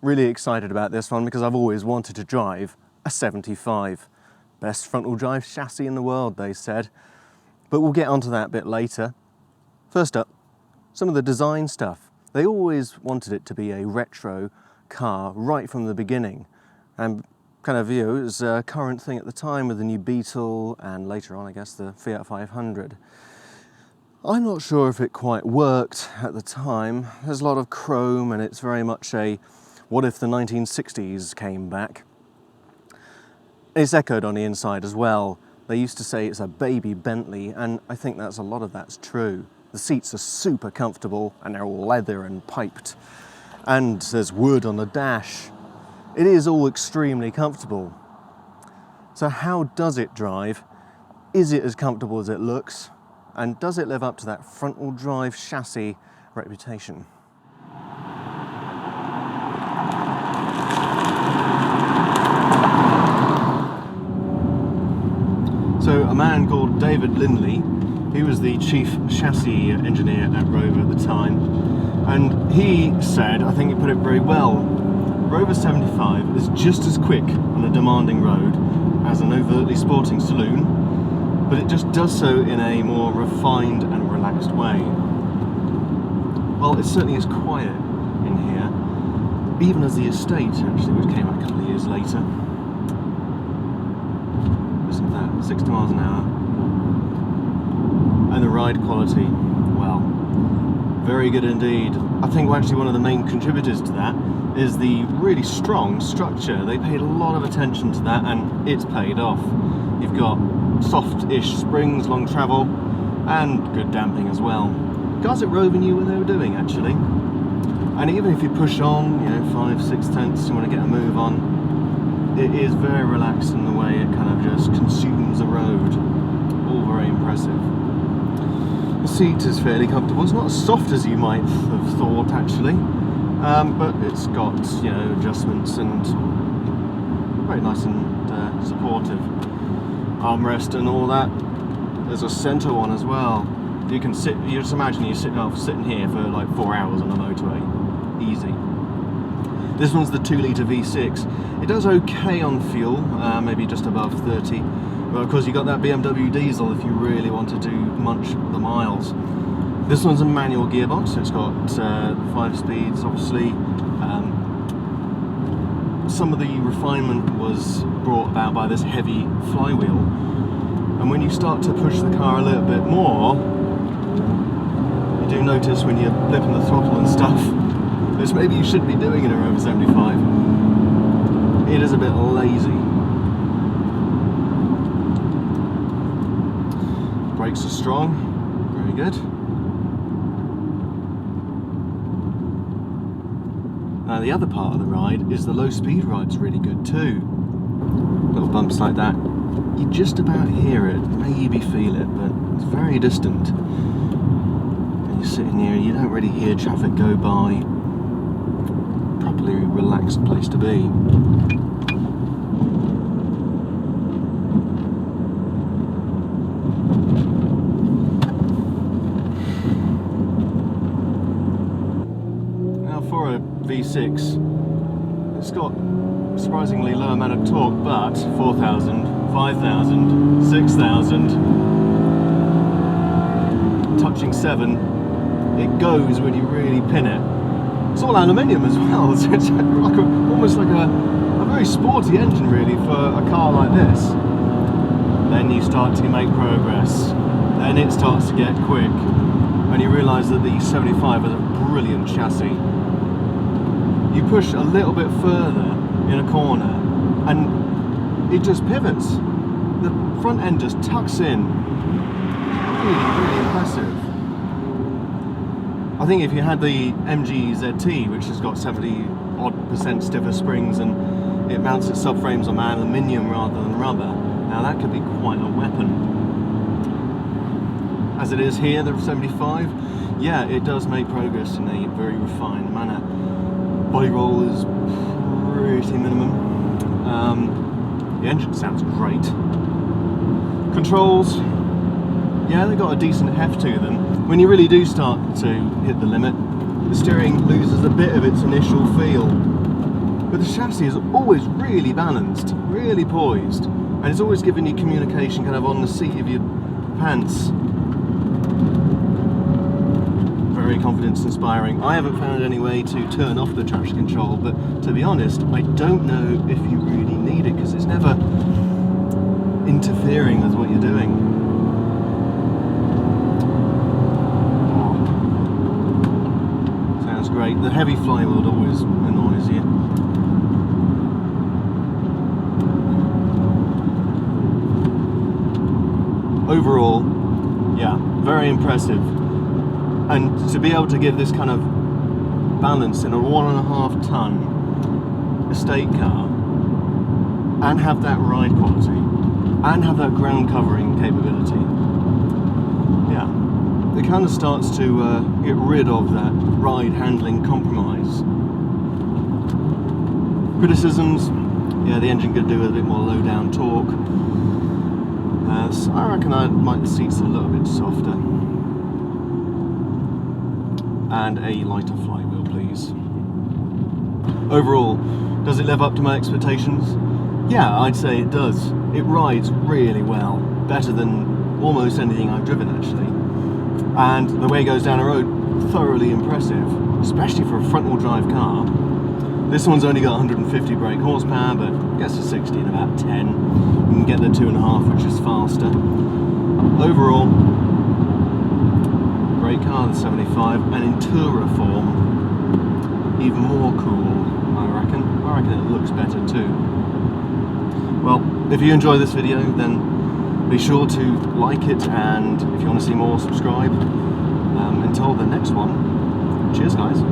Really excited about this one because I've always wanted to drive a 75. Best front-wheel drive chassis in the world, they said. But we'll get onto that a bit later. First up, some of the design stuff. They always wanted it to be a retro car right from the beginning. And kind of, it was a current thing at the time with the new Beetle and later on, I guess, the Fiat 500. I'm not sure if it quite worked at the time. There's a lot of chrome and it's very much a what if the 1960s came back. It's echoed on the inside as well. They used to say it's a baby Bentley, and I think a lot of that's true. The seats are super comfortable and they're all leather and piped. And there's wood on the dash. It is all extremely comfortable. So how does it drive? Is it as comfortable as it looks? And does it live up to that front-wheel drive chassis reputation? So a man called David Lindley, he was the chief chassis engineer at Rover at the time, and he said, I think he put it very well, Rover 75 is just as quick on a demanding road as an overtly sporting saloon, but it just does so in a more refined and relaxed way. Well, it certainly is quiet in here, even as the estate, actually, which came out a couple of years later. 60 miles an hour. And the ride quality, well, very good indeed. I think actually one of the main contributors to that is the really strong structure. They paid a lot of attention to that and it's paid off. You've got soft-ish springs, long travel, and good damping as well. Guys at Rover knew what they were doing actually. And even if you push on, 5-6 tenths, you want to get a move on, it is very relaxed in the way it kind of just consumes the road. All very impressive. The seat is fairly comfortable. It's not as soft as you might have thought actually, but it's got adjustments and very nice and supportive. Armrest and all that. There's a centre one as well. You can sit. You just imagine you're sitting here for like 4 hours on the motorway, easy. This one's the 2-litre V6. It does okay on fuel, maybe just above 30. But of course, you got that BMW diesel if you really want to do munch the miles. This one's a manual gearbox, so it's got 5 speeds, obviously. Some of the refinement was brought about by this heavy flywheel. And when you start to push the car a little bit more, you do notice when you're flipping the throttle and stuff, which maybe you shouldn't be doing in a Rover 75. It is a bit lazy. Brakes are strong, very good. Now the other part of the ride is the low speed ride's really good too. Little bumps like that, you just about hear it, maybe feel it, but it's very distant. And you're sitting here and you don't really hear traffic go by. Properly relaxed place to be. Now for a V6, it's got a surprisingly low amount of torque, but 4,000, 5,000, 6,000, touching 7, it goes when you really pin it. It's all aluminium as well, so it's like almost like a very sporty engine really for a car like this. Then you start to make progress, then it starts to get quick, and you realise that the 75 is a brilliant chassis. You push a little bit further in a corner and it just pivots. The front end just tucks in. Really impressive. I think if you had the MG ZT, which has got 70% stiffer springs and it mounts its subframes on aluminium rather than rubber, now that could be quite a weapon. As it is here, the 75, yeah, it does make progress in a very refined manner. Body roll is pretty minimum. The engine sounds great. Controls, yeah, they've got a decent heft to them. When you really do start to hit the limit, the steering loses a bit of its initial feel. but the chassis is always really balanced, really poised, and it's always giving you communication kind of on the seat of your pants. Very confidence inspiring. I haven't found any way to turn off the traction control, but to be honest, I don't know if you really need it because it's never interfering with what you're doing. Oh. Sounds great. The heavy flywheel always annoys you. Overall, yeah, very impressive. And to be able to give this kind of balance in a 1.5 ton estate car and have that ride quality and have that ground covering capability, yeah, it kind of starts to get rid of that ride handling compromise. Criticisms, yeah, the engine could do with a bit more low down torque. I reckon I'd like the seats a little bit softer. And a lighter flywheel, please. Overall, does it live up to my expectations? Yeah, I'd say it does. It rides really well, better than almost anything I've driven actually. And the way it goes down the road, thoroughly impressive, especially for a front-wheel drive car. This one's only got 150 brake horsepower, but gets to 60 in about 10. You can get the 2.5, which is faster. Overall, great car, the 75, and in Tourer form, even more cool, I reckon. I reckon it looks better too. Well, if you enjoy this video, then be sure to like it, and if you want to see more, subscribe. Until the next one, cheers guys.